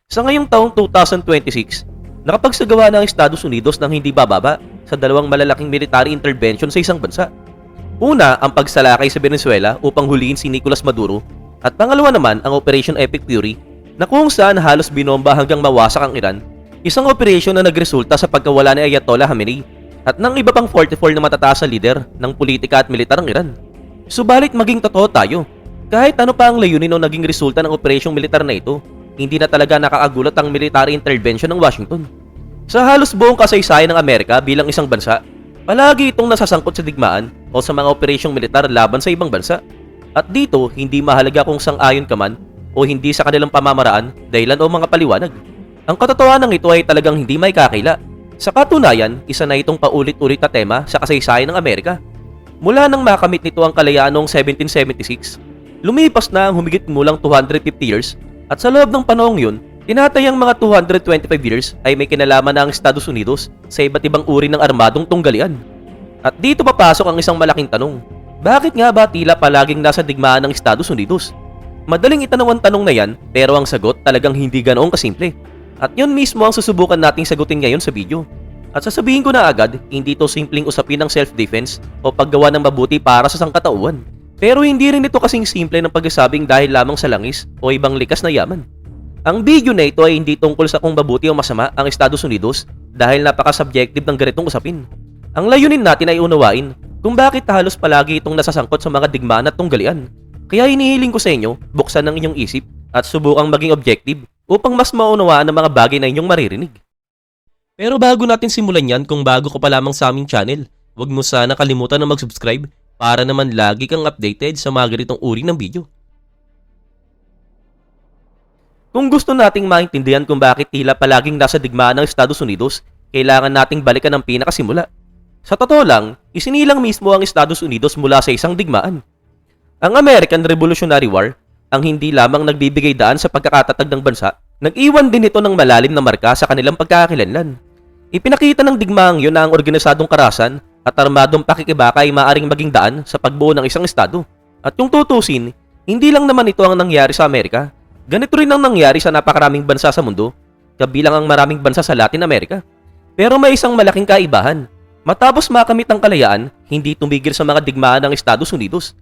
Sa ngayong taong 2026, nakapagsagawa na ang Estados Unidos ng hindi bababa sa dalawang malalaking military intervention sa isang bansa. Una, ang pagsalakay sa Venezuela upang huliin si Nicolas Maduro, at pangalawa naman ang Operation Epic Fury na kung saan halos binomba hanggang mawasak ang Iran, isang operasyon na nagresulta sa pagkawala ni Ayatollah Khamenei at ng iba pang 44 na matataas na lider ng politika at militar ng Iran. Subalit maging totoo tayo, kahit ano pa ang layunin o naging resulta ng operasyong militar na ito, hindi na talaga nakakagulat ang military intervention ng Washington. Sa halos buong kasaysayan ng Amerika bilang isang bansa, palagi itong nasasangkot sa digmaan o sa mga operasyong militar laban sa ibang bansa. At dito, hindi mahalaga kung sang-ayon ka man o hindi sa kanilang pamamaraan, dahilan o mga paliwanag. Ang katotohanan ng ito ay talagang hindi may kakila. Sa katunayan, isa na itong paulit-ulit na tema sa kasaysayan ng Amerika. Mula nang makamit nito ang kalayaan noong 1776, lumipas na ang humigit kumulang 250 years at sa loob ng panahong yun, tinatayang mga 225 years ay may kinalaman na ang Estados Unidos sa iba't ibang uri ng armadong tunggalian. At dito papasok ang isang malaking tanong. Bakit nga ba tila palaging nasa digmaan ng Estados Unidos? Madaling itanaw ang tanong na yan, pero ang sagot talagang hindi ganoong kasimple. At yun mismo ang susubukan nating sagutin ngayon sa video. At sasabihin ko na agad, hindi ito simpleng usapin ng self-defense o paggawa ng mabuti para sa sangkatauhan. Pero hindi rin ito kasing simple ng pagsasabing dahil lamang sa langis o ibang likas na yaman. Ang video na ito ay hindi tungkol sa kung mabuti o masama ang Estados Unidos dahil napaka-subjective ng ganitong usapin. Ang layunin natin ay unawain kung bakit halos palagi itong nasasangkot sa mga digmaan at tunggalian. Kaya hinihiling ko sa inyo, buksan ang inyong isip at subukang maging objective upang mas maunawaan ang mga bagay na inyong maririnig. Pero bago natin simulan yan, kung bago ka pa lamang sa aming channel, huwag mo sana kalimutan na mag-subscribe para naman lagi kang updated sa mga ganitong uri ng video. Kung gusto nating maintindihan kung bakit tila palaging nasa digmaan ng Estados Unidos, kailangan nating balikan ang pinakasimula. Sa totoo lang, isinilang mismo ang Estados Unidos mula sa isang digmaan. Ang American Revolutionary War, ang hindi lamang nagbibigay daan sa pagkakatatag ng bansa, nag-iwan din ito ng malalim na marka sa kanilang pagkakakilanlan. Ipinakita ng digmaang yun na ang organisadong karahasan at armadong pakikibaka ay maaaring maging daan sa pagbuo ng isang estado. At kung tutusin, hindi lang naman ito ang nangyari sa Amerika. Ganito rin ang nangyari sa napakaraming bansa sa mundo, kabilang ang maraming bansa sa Latin America. Pero may isang malaking kaibahan. Matapos makamit ang kalayaan, hindi tumigil sa mga digmaan ng Estados Unidos.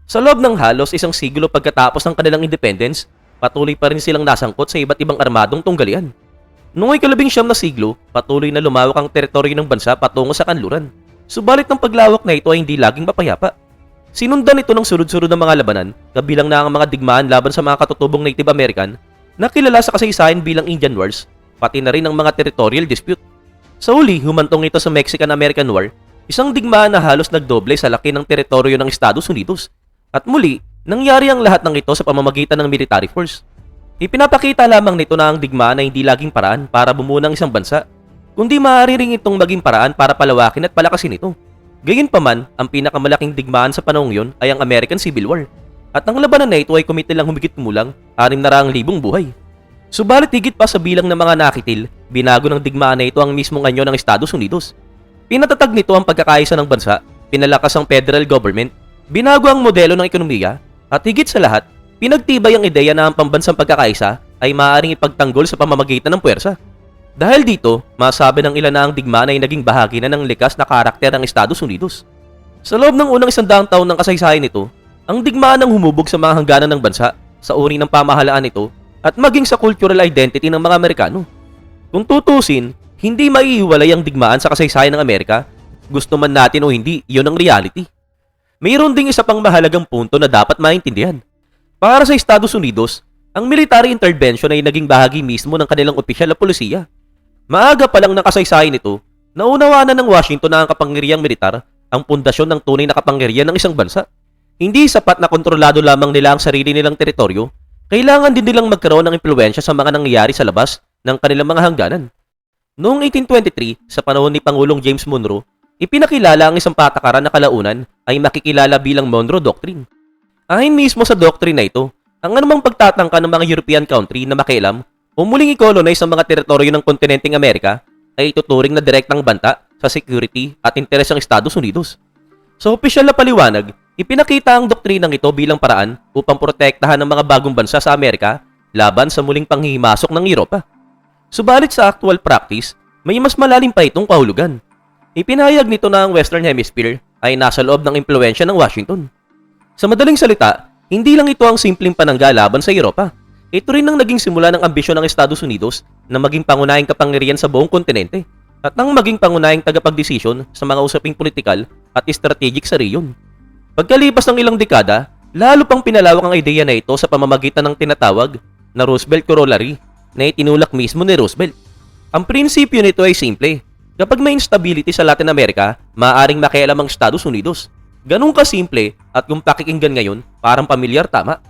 Sa loob ng halos isang siglo pagkatapos ng kanilang independence, patuloy pa rin silang nasangkot sa iba't ibang armadong tunggalian. Noong ika-19 na siglo, patuloy na lumawak ang teritoryo ng bansa patungo sa kanluran. Subalit ng paglawak na ito ay hindi laging mapayapa. Sinundan ito ng sunod-sunod ng mga labanan, kabilang na ang mga digmaan laban sa mga katutubong Native American na kilala sa kasaysayan bilang Indian Wars, pati na rin ang mga territorial dispute. Sa huli, humantong ito sa Mexican-American War, isang digmaan na halos nagdoble sa laki ng teritoryo ng Estados Unidos. At muli, nangyari ang lahat ng ito sa pamamagitan ng military force. Ipinapakita lamang nito na ang digmaan ay hindi laging paraan para bumuo ng isang bansa, kundi maaari rin itong maging paraan para palawakin at palakasin ito. Gayunpaman, ang pinakamalaking digmaan sa panahong yon ay ang American Civil War. At ang labanan na ito ay kumitilang humigit kumulang 600,000 buhay. Subalit higit pa sa bilang ng mga nakitil, binago ng digmaan na ito ang mismong anyo ng Estados Unidos. Pinatatag nito ang pagkakaisa ng bansa, pinalakas ang federal government, binago ang modelo ng ekonomiya, at higit sa lahat, pinagtibay ang ideya na ang pambansang pagkakaisa ay maaaring ipagtanggol sa pamamagitan ng puwersa. Dahil dito, masabi ng ilan na ang digmaan ay naging bahagi na ng likas na karakter ng Estados Unidos. Sa loob ng unang 100 taon ng kasaysayan nito, ang digmaan ang humubog sa mga hangganan ng bansa, sa uri ng pamahalaan nito, at maging sa cultural identity ng mga Amerikano. Kung tutusin, hindi maiiwalay ang digmaan sa kasaysayan ng Amerika, gusto man natin o hindi, iyon ang reality. Mayroon ding isa pang mahalagang punto na dapat maintindihan. Para sa Estados Unidos, ang military intervention ay naging bahagi mismo ng kanilang opisyal na polisiya. Maaga pa lang ng kasaysayan nito, naunawaan na ng Washington na ang kapangyarihang militar ang pundasyon ng tunay na kapangyarihan ng isang bansa. Hindi sapat na kontrolado lamang nila ang sarili nilang teritoryo, kailangan din nilang magkaroon ng impluwensya sa mga nangyayari sa labas ng kanilang mga hangganan. Noong 1823, sa panahon ni Pangulong James Monroe, ipinakilala ang isang patakaran na kalaunan ay makikilala bilang Monroe Doctrine. Ayon mismo sa doctrine na ito, ang anumang pagtatangka ng mga European country na makialam o muling i-colonize ang mga teritoryo ng kontinenteng Amerika ay ituturing na direktang banta sa security at interes ng Estados Unidos. Sa opisyal na paliwanag, ipinakita ang doktrinang ito bilang paraan upang protektahan ng mga bagong bansa sa Amerika laban sa muling panghihimasok ng Europa. Subalit sa actual practice, may mas malalim pa itong kahulugan. Ipinahayag nito na ang Western Hemisphere ay nasa loob ng impluwensya ng Washington. Sa madaling salita, hindi lang ito ang simpleng panangga laban sa Europa. Ito rin ang naging simula ng ambisyon ng Estados Unidos na maging pangunahing kapangyarihan sa buong kontinente at ang maging pangunahing tagapagdesisyon sa mga usaping politikal at strategic sa rehiyon. Pagkalipas ng ilang dekada, lalo pang pinalawak ang ideya na ito sa pamamagitan ng tinatawag na Roosevelt Corollary na itinulak mismo ni Roosevelt. Ang prinsipyo nito ay simple. Kapag may instability sa Latin America, maaaring makialam ang Estados Unidos. Ganun kasimple at kung pakikinggan ngayon, parang pamilyar, tama?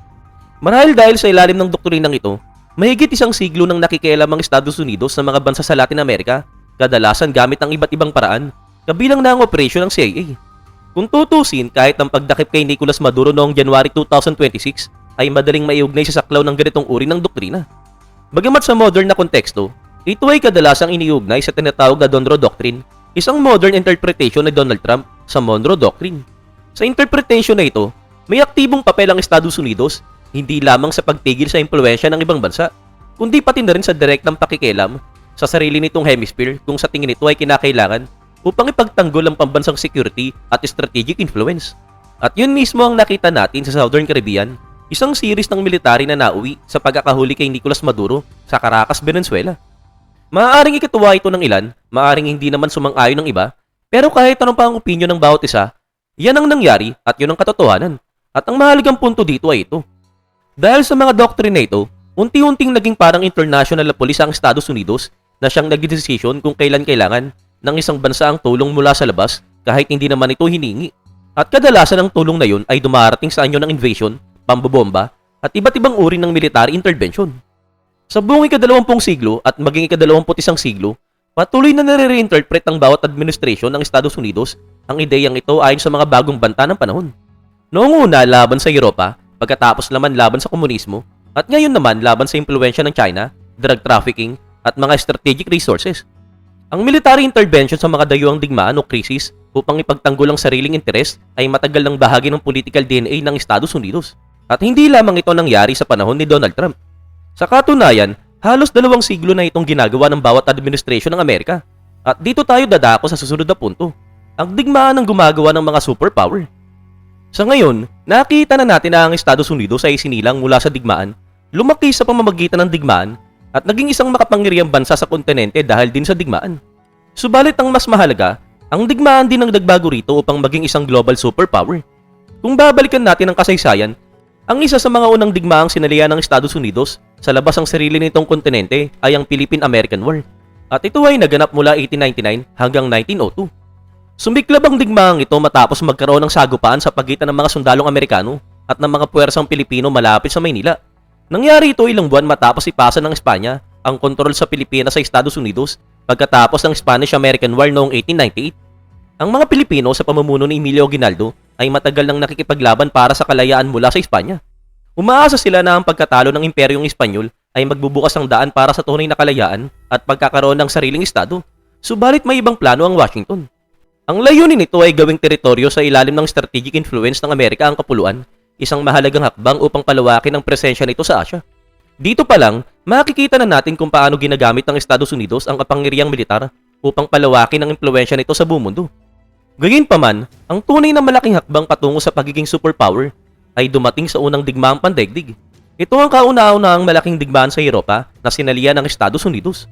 Marahil dahil sa ilalim ng doktrinang ito, mahigit isang siglo nang nakikialam ang Estados Unidos sa mga bansa sa Latin America, kadalasan gamit ang iba't ibang paraan, kabilang na ang operasyon ng CIA. Kung tutusin, kahit ang pagdakip kay Nicolas Maduro noong January 2026 ay madaling maiugnay sa saklaw ng ganitong uri ng doktrina. Bagamat sa modern na konteksto, ito ay kadalasang iniugnay sa tinatawag na Monroe Doctrine, isang modern interpretation ni Donald Trump sa Monroe Doctrine. Sa interpretation na ito, may aktibong papel ang Estados Unidos, hindi lamang sa pagtigil sa impluwensya ng ibang bansa, kundi pati na rin sa direktang pakikialam sa sarili nitong hemisphere kung sa tingin nito ay kinakailangan upang ipagtanggol ang pambansang security at strategic influence. At yun mismo ang nakita natin sa Southern Caribbean, isang series ng military na nauwi sa pagkakahuli kay Nicolas Maduro sa Caracas, Venezuela. Maaaring ikatuwa ito ng ilan, maaaring hindi naman sumang-ayon ng iba, pero kahit anong pa ang opinyon ng bawat isa, yan ang nangyari at yun ang katotohanan. At ang mahalagang punto dito ay ito. Dahil sa mga doctrine na ito, unti-unting naging parang international na pulis ang Estados Unidos na siyang nagdedesisyon kung kailan kailangan ng isang bansa ang tulong mula sa labas kahit hindi naman ito hiningi. At kadalasan ang tulong na yun ay dumarating sa anyo ng invasion, pambobomba, at iba't ibang uri ng military intervention. Sa buong ika-20 siglo at maging ika-21 siglo, patuloy na nare-reinterpret ang bawat administrasyon ng Estados Unidos ang ideyang ito ayon sa mga bagong banta ng panahon. Noong una laban sa Europa, pagkatapos naman laban sa komunismo, at ngayon naman laban sa impluwensya ng China, drug trafficking, at mga strategic resources. Ang military intervention sa mga dayuhang digmaan o krisis upang ipagtanggol ang sariling interes ay matagal ng bahagi ng political DNA ng Estados Unidos. At hindi lamang ito nangyari sa panahon ni Donald Trump. Sa katunayan, halos 2 siglo na itong ginagawa ng bawat administrasyon ng Amerika. At dito tayo dadako sa susunod na punto, ang digmaan ng gumagawa ng mga superpower. Sa ngayon, nakita na natin na ang Estados Unidos ay sinilang mula sa digmaan, lumaki sa pamamagitan ng digmaan, at naging isang makapangyarihang bansa sa kontinente dahil din sa digmaan. Subalit ang mas mahalaga, ang digmaan din ang nagbago rito upang maging isang global superpower. Kung babalikan natin ang kasaysayan, ang isa sa mga unang digmaang sinalihan ng Estados Unidos sa labas ng sarili nitong kontinente ay ang Philippine-American War. At ito ay naganap mula 1899 hanggang 1902. Sumiklab ang digmaang ito matapos magkaroon ng sagupaan sa pagitan ng mga sundalong Amerikano at ng mga puwersang Pilipino malapit sa Maynila. Nangyari ito ilang buwan matapos ipasa ng Espanya ang kontrol sa Pilipinas sa Estados Unidos pagkatapos ng Spanish-American War noong 1898. Ang mga Pilipino sa pamumuno ni Emilio Aguinaldo ay matagal nang nakikipaglaban para sa kalayaan mula sa Espanya. Umaasa sila na ang pagkatalo ng Imperyong Espanyol ay magbubukas ng daan para sa tunay na kalayaan at pagkakaroon ng sariling estado. Subalit may ibang plano ang Washington. Ang layunin nito ay gawing teritoryo sa ilalim ng strategic influence ng Amerika ang Kapuluan, isang mahalagang hakbang upang palawakin ang presensya nito sa Asia. Dito pa lang, makikita na natin kung paano ginagamit ng Estados Unidos ang kapangyarihang militar upang palawakin ang impluwensya nito sa buong mundo. Gayunpaman, ang tunay na malaking hakbang patungo sa pagiging superpower ay dumating sa unang digmaang pandaigdig. Ito ang kauna-unahang malaking digmaan sa Europa na sinalihan ng Estados Unidos.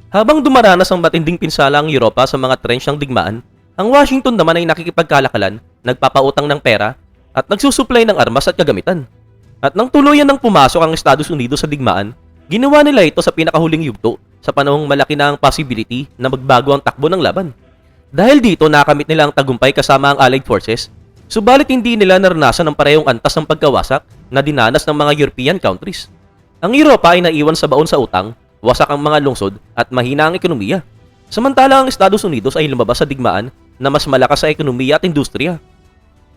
Habang dumaranas ang matinding pinsala ang Europa sa mga trench ng digmaan, ang Washington naman ay nakikipagkalakalan, nagpapautang ng pera, at nagsusupply ng armas at kagamitan. At nang tuluyan ng pumasok ang Estados Unidos sa digmaan, ginawa nila ito sa pinakahuling yugto sa panahong malaki na ang possibility na magbago ang takbo ng laban. Dahil dito nakamit nila ang tagumpay kasama ang Allied Forces, subalit hindi nila naranasan ang parehong antas ng pagkawasak na dinanas ng mga European countries. Ang Europa ay naiwan sa baon sa utang, wasak ang mga lungsod at mahina ang ekonomiya. Samantala ang Estados Unidos ay lumabas sa digmaan na mas malakas sa ekonomiya at industriya.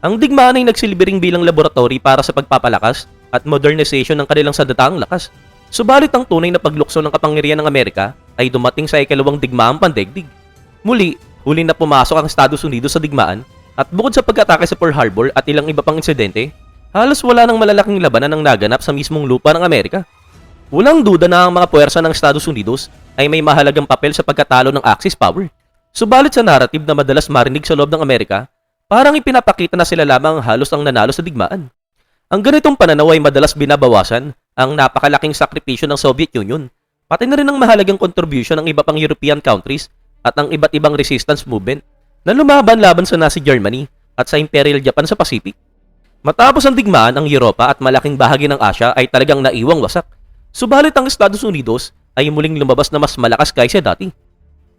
Ang digmaan ay nagsilbing bilang laboratory para sa pagpapalakas at modernization ng kanilang sandatahang lakas. Subalit ang tunay na paglukso ng kapangyarihan ng Amerika ay dumating sa ikalawang digmaang pandaigdig. Muli, huli na pumasok ang Estados Unidos sa digmaan at bukod sa pag-atake sa Pearl Harbor at ilang iba pang insidente, halos wala nang malalaking labanan ang naganap sa mismong lupa ng Amerika. Walang duda na ang mga puwersa ng Estados Unidos ay may mahalagang papel sa pagkatalo ng Axis power. Subalit sa narrative na madalas marinig sa loob ng Amerika, parang ipinapakita na sila lamang halos ang nanalo sa digmaan. Ang ganitong pananaw ay madalas binabawasan ang napakalaking sakripisyo ng Soviet Union, pati na rin ang mahalagang contribution ng iba pang European countries at ang iba't ibang resistance movement na lumaban laban sa Nazi Germany at sa Imperial Japan sa Pacific. Matapos ang digmaan, ang Europa at malaking bahagi ng Asia ay talagang naiwang wasak. Subalit ang Estados Unidos ay muling lumabas na mas malakas kaysa dati.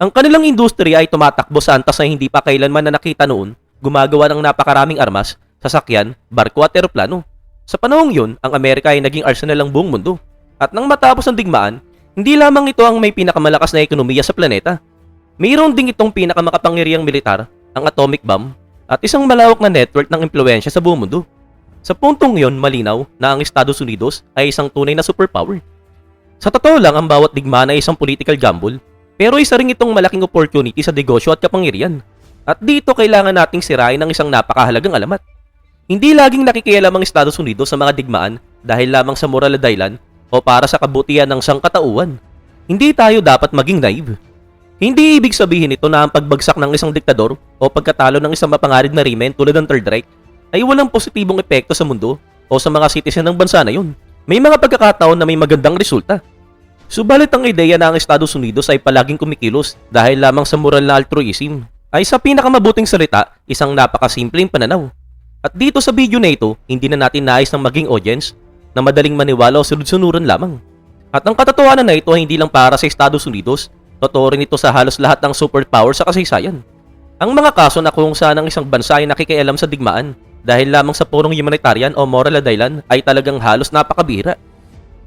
Ang kanilang industriya ay tumatakbo sa antas na hindi pa kailanman na nakita noon, gumagawa ng napakaraming armas, sasakyan, barko at eroplano. Sa panahong yun, ang Amerika ay naging arsenal ng buong mundo. At nang matapos ang digmaan, hindi lamang ito ang may pinakamalakas na ekonomiya sa planeta. Mayroon ding itong pinakamakapangyarihang militar, ang atomic bomb, at isang malawak na network ng impluensya sa buong mundo. Sa puntong yon, malinaw na ang Estados Unidos ay isang tunay na superpower. Sa totoo lang, ang bawat digmaan ay isang political gamble, pero isa rin itong malaking opportunity sa negosyo at kapangyarihan. At dito kailangan nating sirain ang isang napakahalagang alamat. Hindi laging nakikialam ang Estados Unidos sa mga digmaan dahil lamang sa moral na dahilan o para sa kabutihan ng sangkatauhan. Hindi tayo dapat maging naive. Hindi ibig sabihin ito na ang pagbagsak ng isang diktador o pagkatalo ng isang mapangarid na remen tulad ng Third Reich ay walang positibong epekto sa mundo o sa mga citizen ng bansa na yun. May mga pagkakataon na may magandang resulta. Subalit ang ideya na ang Estados Unidos ay palaging kumikilos dahil lamang sa moral na altruism ay sa pinakamabuting salita, isang napakasimpleng pananaw. At dito sa video na ito, hindi na natin nais ng maging audience na madaling maniwala o sunod-sunuran lamang. At ang katotohanan na ito ay hindi lang para sa Estados Unidos, totoo rin ito sa halos lahat ng superpower sa kasaysayan. Ang mga kaso na kung saan ang isang bansa ay nakikialam sa digmaan dahil lamang sa purong humanitarian o moral na dahilan ay talagang halos napakabihira.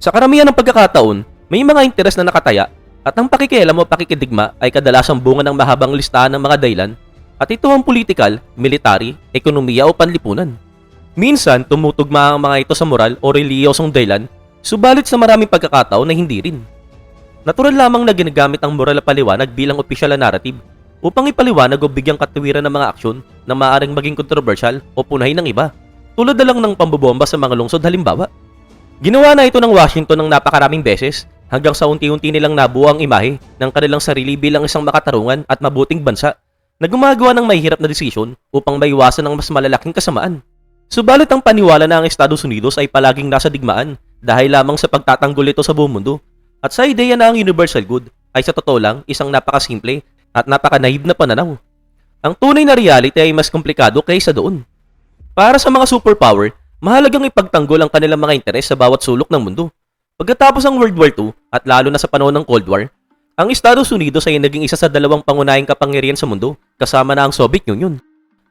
Sa karamihan ng pagkakataon, may mga interes na nakataya at ang pakikialam o pakikidigma ay kadalasang bunga ng mahabang listahan ng mga dahilan at ito ang political, military, ekonomiya o panlipunan. Minsan, tumutugma ang mga ito sa moral o reliyosong dahilan, subalit sa maraming pagkakataon na hindi rin. Natural lamang na ginagamit ang moral na paliwanag bilang opisyal na narrative upang ipaliwanag o bigyang katuwiran ng mga aksyon na maaaring maging kontrobersyal o punahin ng iba, tulad na lang ng pambobomba sa mga lungsod halimbawa. Ginawa na ito ng Washington ng napakaraming beses hanggang sa unti-unti nilang nabuo ang imahe ng kanilang sarili bilang isang makatarungan at mabuting bansa na gumagawa ng mahihirap na desisyon upang maiwasan ang mas malalaking kasamaan. Subalit ang paniwala na ang Estados Unidos ay palaging nasa digmaan dahil lamang sa pagtatanggol ito sa buong mundo at sa ideya na ang universal good ay sa totoo lang isang napakasimple at napaka-naive na pananaw. Ang tunay na reality ay mas komplikado kaysa doon. Para sa mga superpower, mahalagang ipagtanggol ang kanilang mga interes sa bawat sulok ng mundo. Pagkatapos ng World War II at lalo na sa panahon ng Cold War, ang Estados Unidos ay naging isa sa dalawang pangunahing kapangyarihan sa mundo kasama na ang Soviet Union.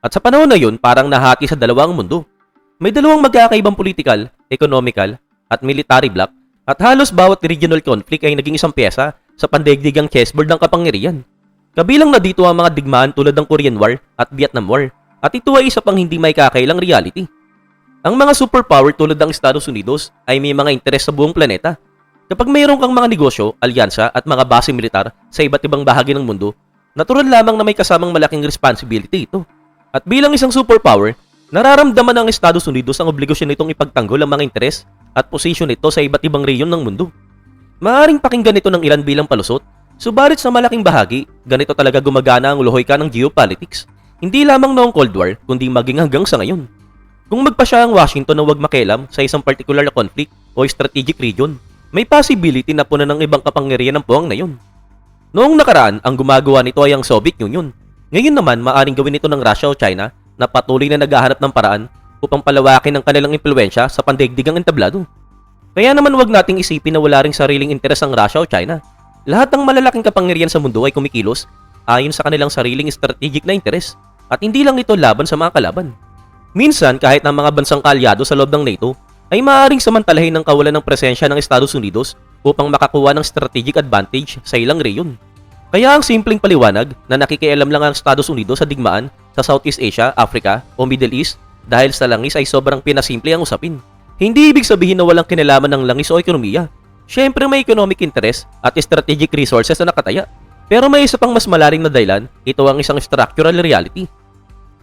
At sa panahon na yun, parang nahati sa dalawang mundo. May dalawang magkakaibang political, economical, at military bloc at halos bawat regional conflict ay naging isang pyesa sa pandaigdigang chessboard ng kapangyarihan. Kabilang na dito ang mga digmaan tulad ng Korean War at Vietnam War at ito ay isa pang hindi may kakailang reality. Ang mga superpower tulad ng Estados Unidos ay may mga interes sa buong planeta. Kapag mayroon kang mga negosyo, alyansa at mga base militar sa iba't ibang bahagi ng mundo, natural lamang na may kasamang malaking responsibility ito. At bilang isang superpower, nararamdaman ng Estados Unidos ang obligasyon nitong ipagtanggol ang mga interes at posisyon nito sa iba't ibang rehiyon ng mundo. Maaaring pakinggan ito ng ilan bilang palusot, subalit sa malaking bahagi, ganito talaga gumagana ang lohika ng geopolitics. Hindi lamang noong Cold War, kundi maging hanggang sa ngayon. Kung magpasya ang Washington na huwag makialam sa isang particular na conflict o strategic region, may possibility na punan ng ibang kapangyarihan ng puwang na yun. Noong nakaraan, ang gumagawa nito ay ang Soviet Union. Ngayon naman, maaaring gawin ito ng Russia o China na patuloy na naghahanap ng paraan upang palawakin ang kanilang impluensya sa pandaigdigang entablado. Kaya naman huwag nating isipin na wala ring sariling interes ang Russia o China. Lahat ng malalaking kapangyarihan sa mundo ay kumikilos ayon sa kanilang sariling strategic na interes at hindi lang ito laban sa mga kalaban. Minsan, kahit ang mga bansang kaalyado sa loob ng NATO ay maaaring samantalahin ng kawalan ng presensya ng Estados Unidos upang makakuha ng strategic advantage sa ilang rehiyon. Kaya ang simpleng paliwanag na nakikialam lang ang Estados Unidos sa digmaan sa Southeast Asia, Africa o Middle East dahil sa langis ay sobrang pinasimple ang usapin. Hindi ibig sabihin na walang kinalaman ng langis o ekonomiya. Siyempre may economic interest at strategic resources na nakataya. Pero may isa pang mas malalim na dahilan, ito ang isang structural reality.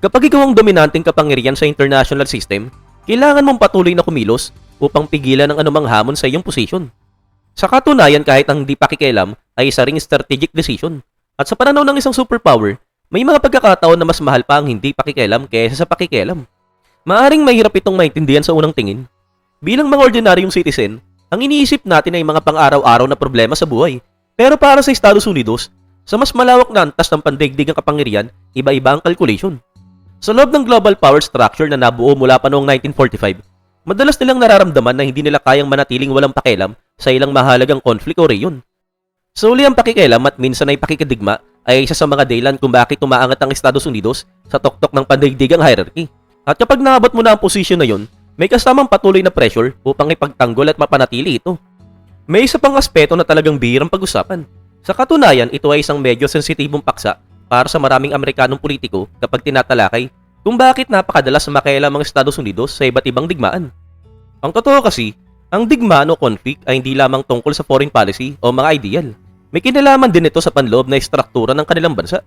Kapag ikaw ang dominanteng kapangyarihan sa international system, kailangan mong patuloy na kumilos upang pigilan ang anumang hamon sa iyong posisyon. Sa katunayan, kahit ang di pakikialam ay isa ring strategic decision. At sa pananaw ng isang superpower, may mga pagkakataon na mas mahal pa ang hindi pakikialam kaysa sa pakikialam. Maaring mahirap itong maintindihan sa unang tingin. Bilang mga ordinaryong citizen, ang iniisip natin ay mga pang-araw-araw na problema sa buhay. Pero para sa Estados Unidos, sa mas malawak na antas ng pandaigdigang kapangyarihan, iba-iba ang calculation. Sa loob ng global power structure na nabuo mula pa noong 1945, madalas nilang nararamdaman na hindi nila kayang manatiling walang pakialam sa ilang mahalagang conflict o reyon. Sa uli ang pakikialam at minsan ay pakikidigma ay isa sa mga dahilan kung bakit umaangat ang Estados Unidos sa tuktok ng pandaigdigang hierarchy. At kapag naabot mo na ang posisyon na yon, may kasamang patuloy na pressure upang ipagtanggol at mapanatili ito. May isa pang aspeto na talagang bihirang pag-usapan. Sa katunayan, ito ay isang medyo sensitibong paksa para sa maraming Amerikanong politiko kapag tinatalakay kung bakit napakadalas makialam ang Estados Unidos sa iba't ibang digmaan. Ang totoo kasi, ang digmaan o conflict ay hindi lamang tungkol sa foreign policy o mga ideal. May kinalaman din ito sa panloob na istruktura ng kanilang bansa.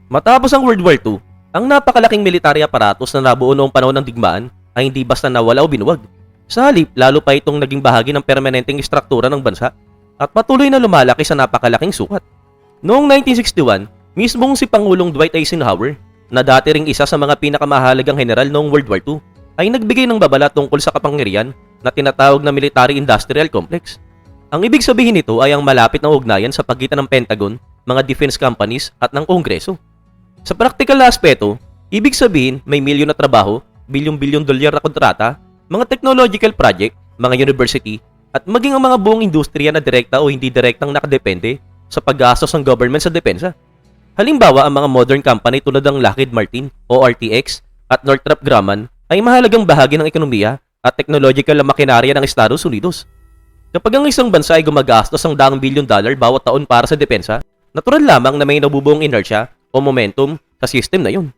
Matapos ang World War II, ang napakalaking military aparatos na nabuo noong panahon ng digmaan ay hindi basta nawala o binuwag. Sa halip, lalo pa itong naging bahagi ng permanenteng istruktura ng bansa at patuloy na lumalaki sa napakalaking sukat. Noong 1961, mismong si Pangulong Dwight Eisenhower, na dati ring isa sa mga pinakamahalagang general noong World War II, ay nagbigay ng babala tungkol sa kapangyarihan na tinatawag na military-industrial complex. Ang ibig sabihin nito ay ang malapit na ugnayan sa pagitan ng Pentagon, mga defense companies at ng Kongreso. Sa praktikal na aspeto, ibig sabihin may milyon na trabaho, bilyong-bilyong dolyar na kontrata, mga technological project, mga university, at maging ang mga buong industriya na direkta o hindi direktang nakadepende sa paggastos ng government sa depensa. Halimbawa, ang mga modern company tulad ng Lockheed Martin o RTX at Northrop Grumman ay mahalagang bahagi ng ekonomiya at technological na makinarya ng Estados Unidos. Kapag ang isang bansa ay gumagastos ng daang bilyon dollar bawat taon para sa depensa, natural lamang na may nabubuong inertia o momentum sa system na yun.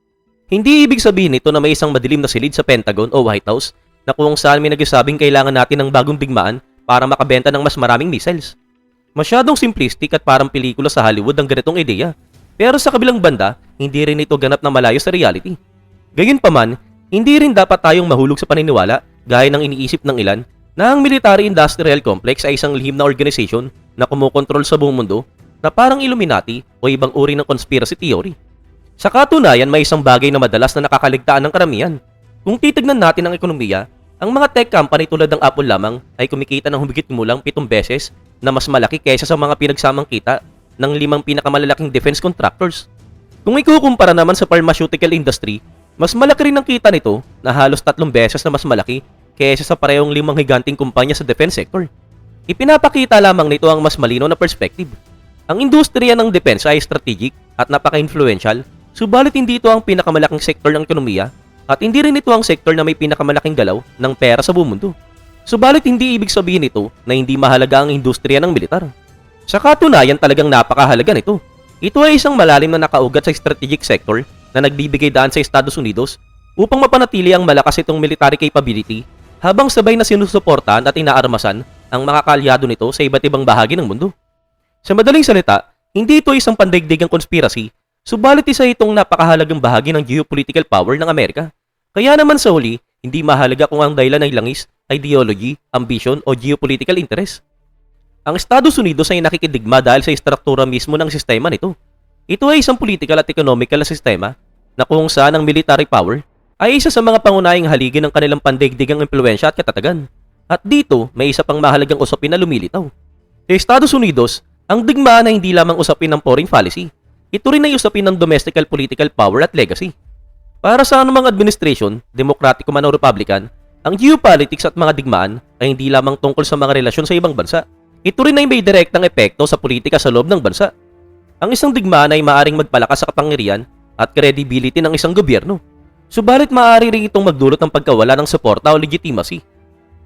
Hindi ibig sabihin nito na may isang madilim na silid sa Pentagon o White House na kung saan may nagsasabing kailangan natin ng bagong digmaan para makabenta ng mas maraming missiles. Masyadong simplistic at parang pelikula sa Hollywood ang ganitong ideya. Pero sa kabilang banda, hindi rin ito ganap na malayo sa reality. Gayunpaman, hindi rin dapat tayong mahulog sa paniniwala gaya ng iniisip ng ilan na ang military-industrial complex ay isang lihim na organisasyon na kumukontrol sa buong mundo na parang Illuminati o ibang uri ng conspiracy theory. Sa katunayan, may isang bagay na madalas na nakakaligtaan ng karamihan. Kung titignan natin ang ekonomiya, ang mga tech company tulad ng Apple lamang ay kumikita ng humigit kumulang 7 beses na mas malaki kaysa sa mga pinagsamang kita ng 5 pinakamalalaking defense contractors. Kung ikukumpara naman sa pharmaceutical industry, mas malaki rin ang kita nito na halos 3 beses na mas malaki kaysa sa parehong 5 higanting kumpanya sa defense sector. Ipinapakita lamang nito ang mas malinaw na perspective. Ang industriya ng depensa ay strategic at napaka-influential, subalit hindi ito ang pinakamalaking sektor ng ekonomiya at hindi rin ito ang sektor na may pinakamalaking galaw ng pera sa buong mundo. Subalit hindi ibig sabihin nito na hindi mahalaga ang industriya ng militar. Sa katunayan, talagang napakahalaga nito. Ito ay isang malalim na nakaugat sa strategic sector na nagbibigay daan sa Estados Unidos upang mapanatili ang malakas itong military capability habang sabay na sinusuportahan at inaarmasan ang mga kaalyado nito sa iba't ibang bahagi ng mundo. Sa madaling salita, hindi ito isang pandaigdigang conspiracy, subalit isa itong napakahalagang bahagi ng geopolitical power ng Amerika. Kaya naman sa huli, hindi mahalaga kung ang dahilan ay langis, ideology, ambition o geopolitical interest. Ang Estados Unidos ay nakikidigma dahil sa istruktura mismo ng sistema nito. Ito ay isang political at economical na sistema na kung saan ang military power ay isa sa mga pangunahing haligi ng kanilang pandaigdigang impluwensya at katatagan. At dito, may isa pang mahalagang usapin na lumilitaw. Sa Estados Unidos, ang digmaan ay hindi lamang usapin ng foreign policy. Ito rin ay usapin ng domestic political power at legacy. Para sa anumang administration, demokratiko man o republican, ang geopolitics at mga digmaan ay hindi lamang tungkol sa mga relasyon sa ibang bansa. Ito rin ay may direktang epekto sa politika sa loob ng bansa. Ang isang digmaan ay maaaring magpalakas sa kapangyarihan at credibility ng isang gobyerno. Subalit maaari rin itong magdulot ng pagkawala ng suporta o legitimacy.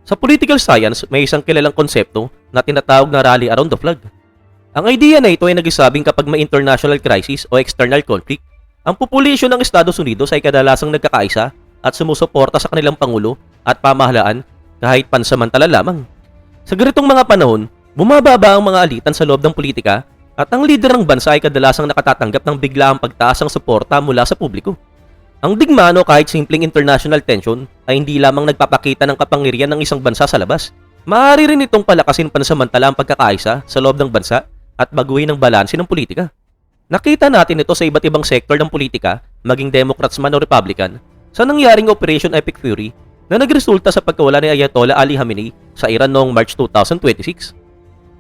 Sa political science, may isang kilalang konsepto na tinatawag na rally around the flag. Ang idea na ito ay nagsasabing kapag may international crisis o external conflict, ang populasyon ng Estados Unidos ay kadalasang nagkakaisa at sumusuporta sa kanilang pangulo at pamahalaan kahit pansamantala lamang. Sa ganitong mga panahon, bumababa ang mga alitan sa loob ng politika at ang lider ng bansa ay kadalasang nakatatanggap ng biglaang pagtaas ng suporta mula sa publiko. Ang digmaan o kahit simpleng international tension ay hindi lamang nagpapakita ng kapangyarihan ng isang bansa sa labas. Maaari rin itong palakasin pansamantala ang pagkakaisa sa loob ng bansa at baguhin ang balanse ng politika. Nakita natin ito sa iba't ibang sektor ng politika, maging Democrats man o Republican, sa nangyaring Operation Epic Fury na nagresulta sa pagkawala ni Ayatollah Ali Khamenei sa Iran noong March 2026.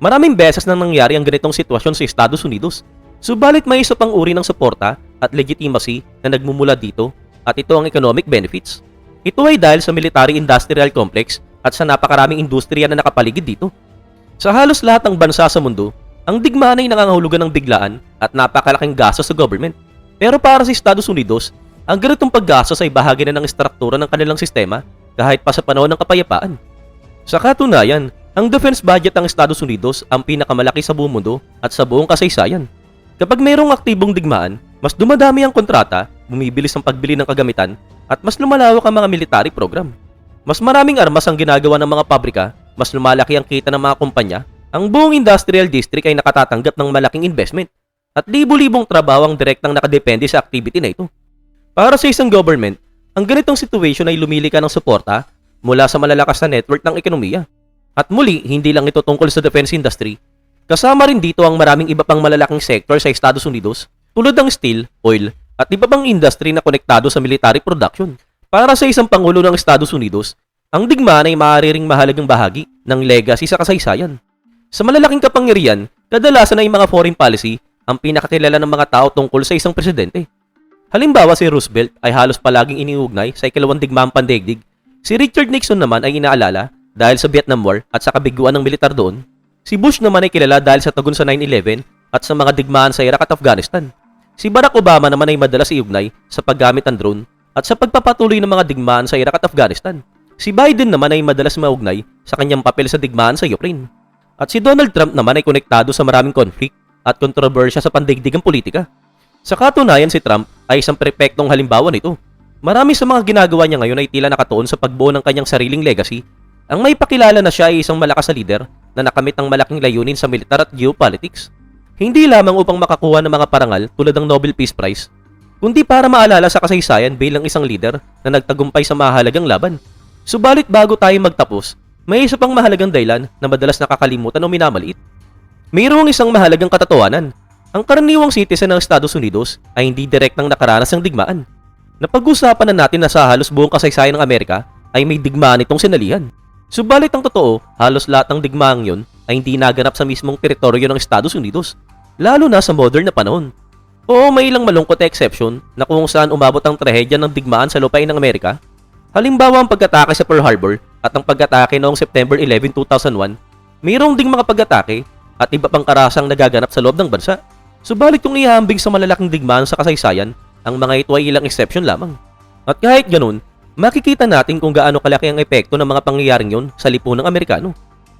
Maraming beses nang nangyari ang ganitong sitwasyon sa Estados Unidos, subalit may isa pang uri ng suporta at legitimacy na nagmumula dito at ito ang economic benefits. Ito ay dahil sa military-industrial complex at sa napakaraming industriya na nakapaligid dito. Sa halos lahat ng bansa sa mundo, ang digmaan ay nangangahulugan ng biglaan at napakalaking gastos sa government. Pero para sa Estados Unidos, ang ganitong paggastos ay bahagi na ng istruktura ng kanilang sistema kahit pa sa panahon ng kapayapaan. Sa katunayan, ang defense budget ng Estados Unidos ang pinakamalaki sa buong mundo at sa buong kasaysayan. Kapag mayroong aktibong digmaan, mas dumadami ang kontrata, bumibilis ang pagbili ng kagamitan, at mas lumalawak ang mga military program. Mas maraming armas ang ginagawa ng mga pabrika, mas lumalaki ang kita ng mga kumpanya, ang buong industrial district ay nakatatanggap ng malaking investment, at libo-libong trabaho ang direktang nakadepende sa activity na ito. Para sa isang government, ang ganitong situation ay lumili ka ng suporta mula sa malalakas na network ng ekonomiya. At muli, hindi lang ito tungkol sa defense industry. Kasama rin dito ang maraming iba pang malalaking sector sa Estados Unidos tulad ng steel, oil, at iba pang industry na konektado sa military production. Para sa isang Pangulo ng Estados Unidos, ang digmaan ay maaari ring mahalagang bahagi ng legacy sa kasaysayan. Sa malalaking kapangyarihan, kadalasan ay mga foreign policy ang pinakakilala ng mga tao tungkol sa isang presidente. Halimbawa si Roosevelt ay halos palaging iniugnay sa ikalawang digmaang pandaigdig. Si Richard Nixon naman ay inaalala dahil sa Vietnam War at sa kabiguan ng militar doon. Si Bush naman ay kilala dahil sa tugon sa 9/11 at sa mga digmaan sa Iraq at Afghanistan. Si Barack Obama naman ay madalas iugnay sa paggamit ng drone at sa pagpapatuloy ng mga digmaan sa Iraq at Afghanistan. Si Biden naman ay madalas maugnay sa kanyang papel sa digmaan sa Ukraine. At si Donald Trump naman ay konektado sa maraming conflict at kontrobersya sa pandaigdigang politika. Sa katunayan, si Trump ay isang perpektong halimbawa nito. Marami sa mga ginagawa niya ngayon ay tila nakatuon sa pagbuo ng kanyang sariling legacy. Ang may pakilala na siya ay isang malakas na leader na nakamit ng malaking layunin sa militar at geopolitics. Hindi lamang upang makakuha ng mga parangal tulad ng Nobel Peace Prize, kundi para maalala sa kasaysayan bilang isang leader na nagtagumpay sa mahalagang laban. Subalit bago tayo magtapos, may isa pang mahalagang dahilan na madalas nakakalimutan o minamaliit. Mayroong isang mahalagang katotohanan. Ang karaniwang citizen ng Estados Unidos ay hindi direktang nakaranas ng digmaan. Napag-usapan na natin na sa halos buong kasaysayan ng Amerika ay may digmaan itong sinalihan. Subalit ang totoo, halos lahat ng digmaang yon ay hindi naganap sa mismong teritoryo ng Estados Unidos, lalo na sa modern na panahon. Oo, may ilang malungkot na exception na kung saan umabot ang trahedya ng digmaan sa lupain ng Amerika. Halimbawa ang pag-atake sa Pearl Harbor at ang pag-atake noong September 11, 2001, mayroong ding mga pag-atake at iba pang karasang nagaganap sa loob ng bansa. Subalit kung ihambing sa malalaking digmaan sa kasaysayan, ang mga ito ay ilang exception lamang. At kahit ganun, makikita natin kung gaano kalaki ang epekto ng mga pangyayaring yon sa lipunang Amerikano.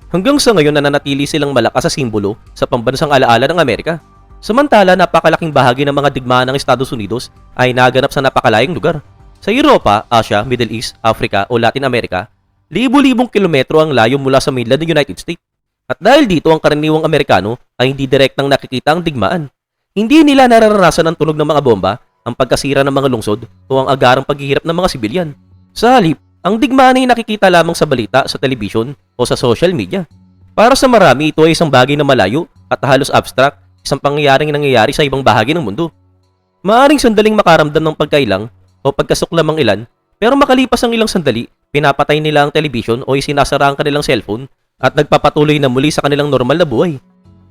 Hanggang sa ngayon nananatili silang malakas sa simbolo sa pambansang alaala ng Amerika. Samantala, napakalaking bahagi ng mga digmaan ng Estados Unidos ay naganap sa napakalayang lugar. Sa Europa, Asia, Middle East, Africa o Latin America, libo-libong kilometro ang layo mula sa mainland ng United States. At dahil dito ang karaniwang Amerikano ay hindi direktang nakikita ang digmaan. Hindi nila nararanasan ang tunog ng mga bomba, ang pagkasira ng mga lungsod o ang agarang paghihirap ng mga sibilyan. Sa halip, ang digmaan ay nakikita lamang sa balita, sa telebisyon o sa social media. Para sa marami, ito ay isang bagay na malayo at halos abstract, isang pangyayaring nangyayari sa ibang bahagi ng mundo. Maaring sandaling makaramdam ng pagkailang o pagkasuklamang ilan, pero makalipas ang ilang sandali, pinapatay nila ang telebisyon o isinasara ang kanilang cellphone at nagpapatuloy na muli sa kanilang normal na buhay.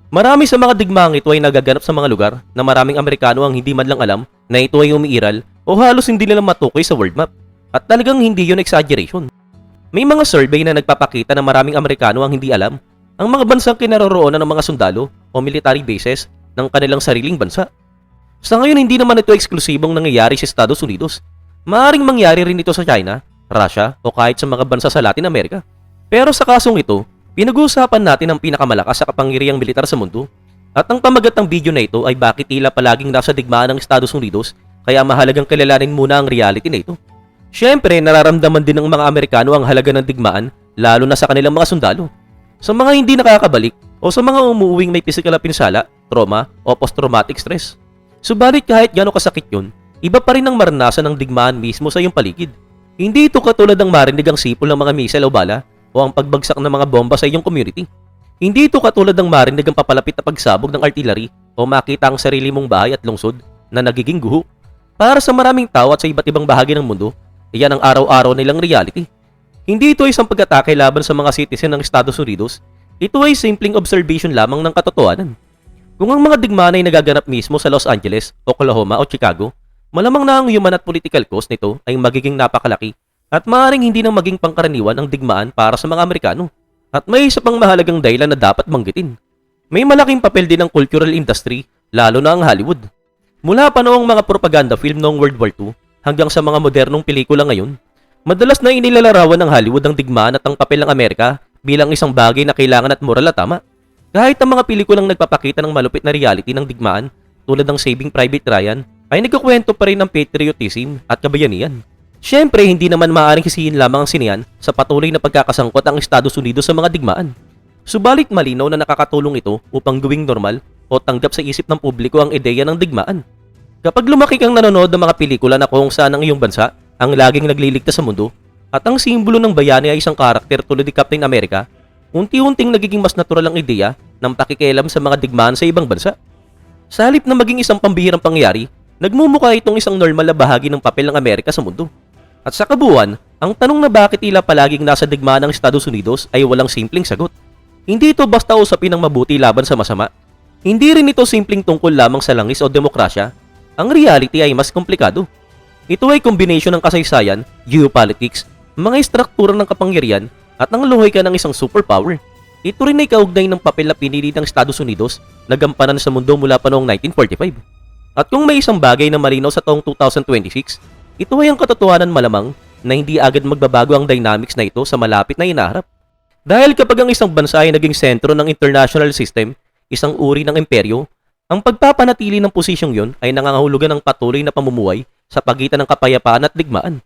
Marami sa mga digmaang ito ay nagaganap sa mga lugar na maraming Amerikano ang hindi man lang alam na ito ay umiiral o halos hindi nila matukoy sa world map. At talagang hindi yun exaggeration. May mga survey na nagpapakita na maraming Amerikano ang hindi alam ang mga bansang kinaroroonan ng mga sundalo o military bases ng kanilang sariling bansa. Sa ngayon, hindi naman ito eksklusibong nangyayari sa Estados Unidos. Maaring mangyari rin ito sa China, Russia o kahit sa mga bansa sa Latin America. Pero sa kasong ito, pinag-uusapan natin ang pinakamalakas sa kapangyarihang militar sa mundo. At ang pamagat ng video na ito ay bakit tila palaging nasa digmaan ng Estados Unidos, kaya mahalagang kilalanin muna ang reality na ito. Siyempre, nararamdaman din ng mga Amerikano ang halaga ng digmaan, lalo na sa kanilang mga sundalo. Sa mga hindi nakakabalik o sa mga umuuwing may pisikal na pinsala, trauma o post-traumatic stress. Subalit kahit gano'ng kasakit yun, iba pa rin ang maranasan ng digmaan mismo sa iyong paligid. Hindi ito katulad ng marinig ang sipol ng mga missile o bala o o ang pagbagsak ng mga bomba sa iyong community. Hindi ito katulad ng marinig ang papalapit na pagsabog ng artillery o makita ang sarili mong bahay at lungsod na nagiging guho. Para sa maraming tao at sa iba't ibang bahagi ng mundo, iyan ang araw-araw nilang reality. Hindi ito isang pag-atake laban sa mga citizen ng Estados Unidos. Ito ay simpleng observation lamang ng katotohanan. Kung ang mga digmaan ay nagaganap mismo sa Los Angeles, Oklahoma o Chicago, malamang na ang human at political cost nito ay magiging napakalaki at maaaring hindi na maging pangkaraniwan ang digmaan para sa mga Amerikano. At may isa pang mahalagang dahilan na dapat banggitin. May malaking papel din ang cultural industry, lalo na ang Hollywood. Mula pa noong mga propaganda film noong World War II hanggang sa mga modernong pelikula ngayon, madalas na inilalarawan ng Hollywood ang digmaan at ang papel ng Amerika bilang isang bagay na kailangan at moral na tama. Kahit ang mga pelikulang nagpapakita ng malupit na reality ng digmaan tulad ng Saving Private Ryan ay nagkukwento pa rin ng patriotism at kabayanihan. Siyempre, hindi naman maaaring hisihin lamang ang sinehan sa patuloy na pagkakasangkot ng Estados Unidos sa mga digmaan. Subalit malinaw na nakakatulong ito upang gawing normal o tanggap sa isip ng publiko ang ideya ng digmaan. Kapag lumaki kang nanonood ng mga pelikula na kung saan ang iyong bansa ang laging nagliligtas sa mundo at ang simbolo ng bayani ay isang karakter tulad ni Captain America, unti-unting nagiging mas natural ang ideya ng pakikialam sa mga digmaan sa ibang bansa. Sa halip na maging isang pambihirang pangyayari, nagmumukha itong isang normal na bahagi ng papel ng Amerika sa mundo. At sa kabuuan, ang tanong na bakit tila palaging nasa digmaan ng Estados Unidos ay walang simpleng sagot. Hindi ito basta usapin ng mabuti laban sa masama. Hindi rin ito simpleng tungkol lamang sa langis o demokrasya. Ang reality ay mas komplikado. Ito ay kombinasyon ng kasaysayan, geopolitics, mga istruktura ng kapangyarihan, at ang lohika ng isang superpower. Ito rin ay kaugnay ng papel na pinili ng Estados Unidos na gampanan sa mundo mula pa noong 1945. At kung may isang bagay na malinaw sa taong 2026, ito ay ang katotohanan malamang na hindi agad magbabago ang dynamics na ito sa malapit na hinaharap. Dahil kapag ang isang bansa ay naging sentro ng international system, isang uri ng imperyo, ang pagpapanatili ng posisyong yon ay nangangahulugan ng patuloy na pamumuhay sa pagitan ng kapayapaan at digmaan.